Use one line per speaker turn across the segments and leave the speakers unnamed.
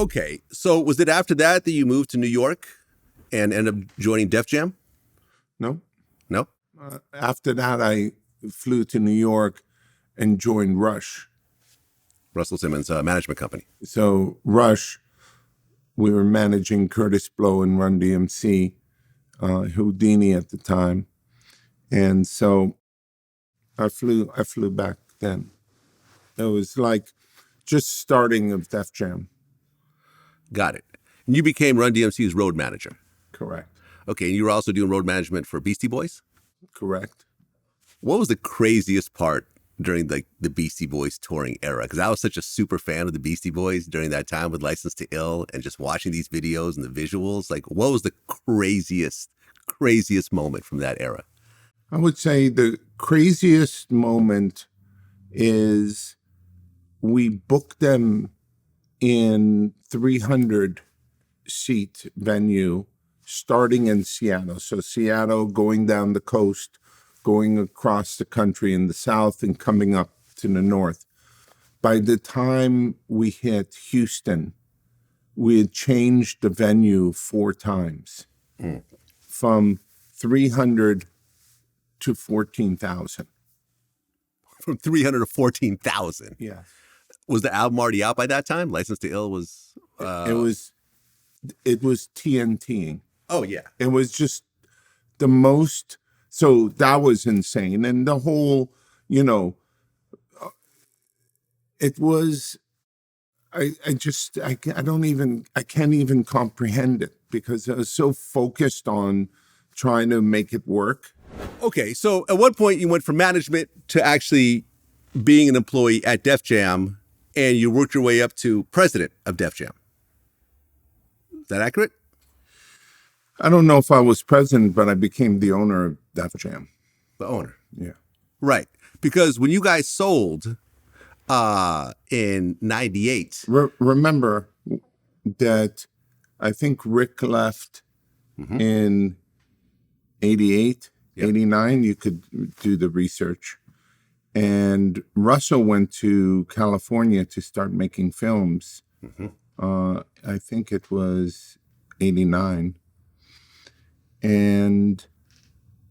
Okay, so was it after that you moved to New York and ended up joining Def Jam?
No.
No?
After that, I flew to New York and joined Rush.
Russell Simmons' management company.
So Rush, we were managing Kurtis Blow and Run-D.M.C, Whodini at the time. And so I flew back then. It was like just starting of Def Jam.
Got it. And you became Run-D.M.C's road manager.
Correct.
Okay, and you were also doing road management for Beastie Boys?
Correct.
What was the craziest part during the Beastie Boys touring era? Because I was such a super fan of the Beastie Boys during that time with License to Ill and just watching these videos and the visuals. Like, what was the craziest moment from that era?
I would say the craziest moment is we booked them in 300-seat venue starting in Seattle. So Seattle, going down the coast, going across the country in the south and coming up to the north. By the time we hit Houston, we had changed the venue 4 times from 300 to 14,000.
From 300 to 14,000.
Yeah.
Was the album already out by that time? License to Ill was...
It was TNTing.
Oh, yeah.
It was just the most... So that was insane. And the whole, it was... I can't even comprehend it because I was so focused on trying to make it work.
Okay, so at what point you went from management to actually being an employee at Def Jam, and you worked your way up to president of Def Jam? Is that accurate?
I don't know if I was president, but I became the owner of Def Jam.
The owner.
Yeah.
Right. Because when you guys sold in 98.
Remember that I think Rick left in 88, 89. You could do the research. And Russell went to California to start making films. I think it was 89. And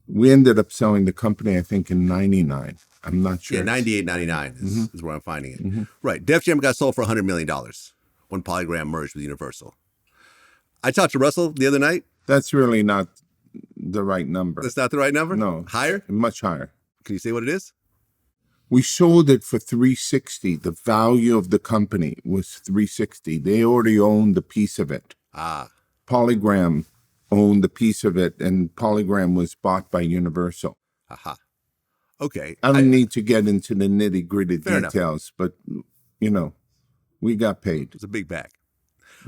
we ended up selling the company, I think, in 99. I'm not sure.
Yeah, 98, 99 is where I'm finding it. Right. Def Jam got sold for $100 million when Polygram merged with Universal. I talked to Russell the other night.
That's really not the right number.
That's not the right number?
No.
Higher?
Much higher.
Can you say what it is?
We sold it for $360. The value of the company was $360. They already owned a piece of it. Polygram owned a piece of it, and Polygram was bought by Universal.
Okay.
I don't need to get into the nitty-gritty details,
enough.
But, we got paid.
It's a big bag.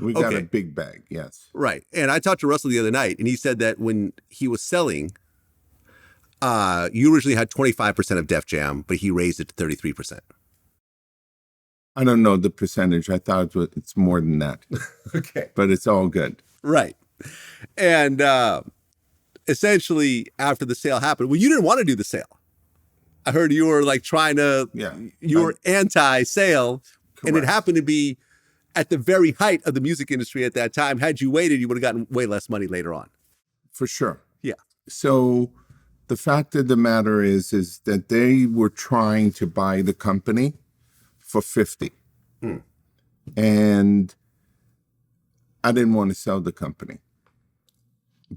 We got a big bag, yes.
Right. And I talked to Russell the other night, and he said that when he was selling, you originally had 25% of Def Jam, but he raised it to 33%.
I don't know the percentage. I thought it's more than that.
Okay.
But it's all good.
Right. And essentially, after the sale happened, well, you didn't want to do the sale. I heard you were like trying to, you were anti-sale. Correct. And it happened to be at the very height of the music industry at that time. Had you waited, you would have gotten way less money later on.
For sure.
Yeah.
So the fact of the matter is that they were trying to buy the company for $50. And I didn't want to sell the company.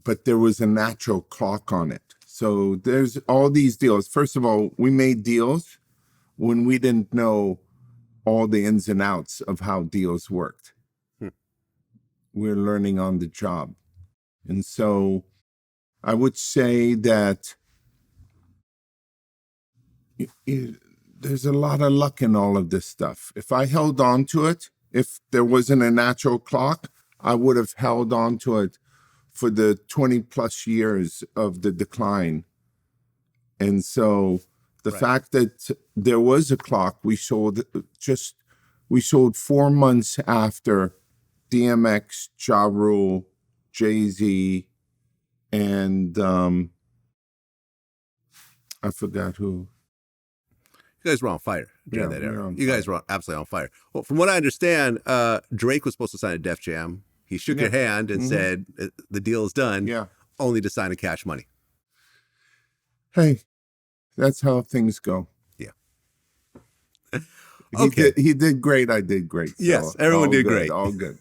But there was a natural clock on it. So there's all these deals. First of all, we made deals when we didn't know all the ins and outs of how deals worked. We're learning on the job. And so I would say that there's a lot of luck in all of this stuff. If I held on to it, if there wasn't a natural clock, I would have held on to it for the 20 plus years of the decline. And so the fact that there was a clock, we sold 4 months after DMX, Ja Rule, Jay-Z, and I forgot who.
You guys were on fire during
Yeah,
that
we were
era.
on
You guys were absolutely on fire. Well, from what I understand, Drake was supposed to sign a Def Jam. He shook your hand and said, the deal is done,
Yeah.
only to sign a Cash Money.
Hey, that's how things go.
Yeah.
He did great. I did great. So
yes, everyone
all
did
good,
great.
All good.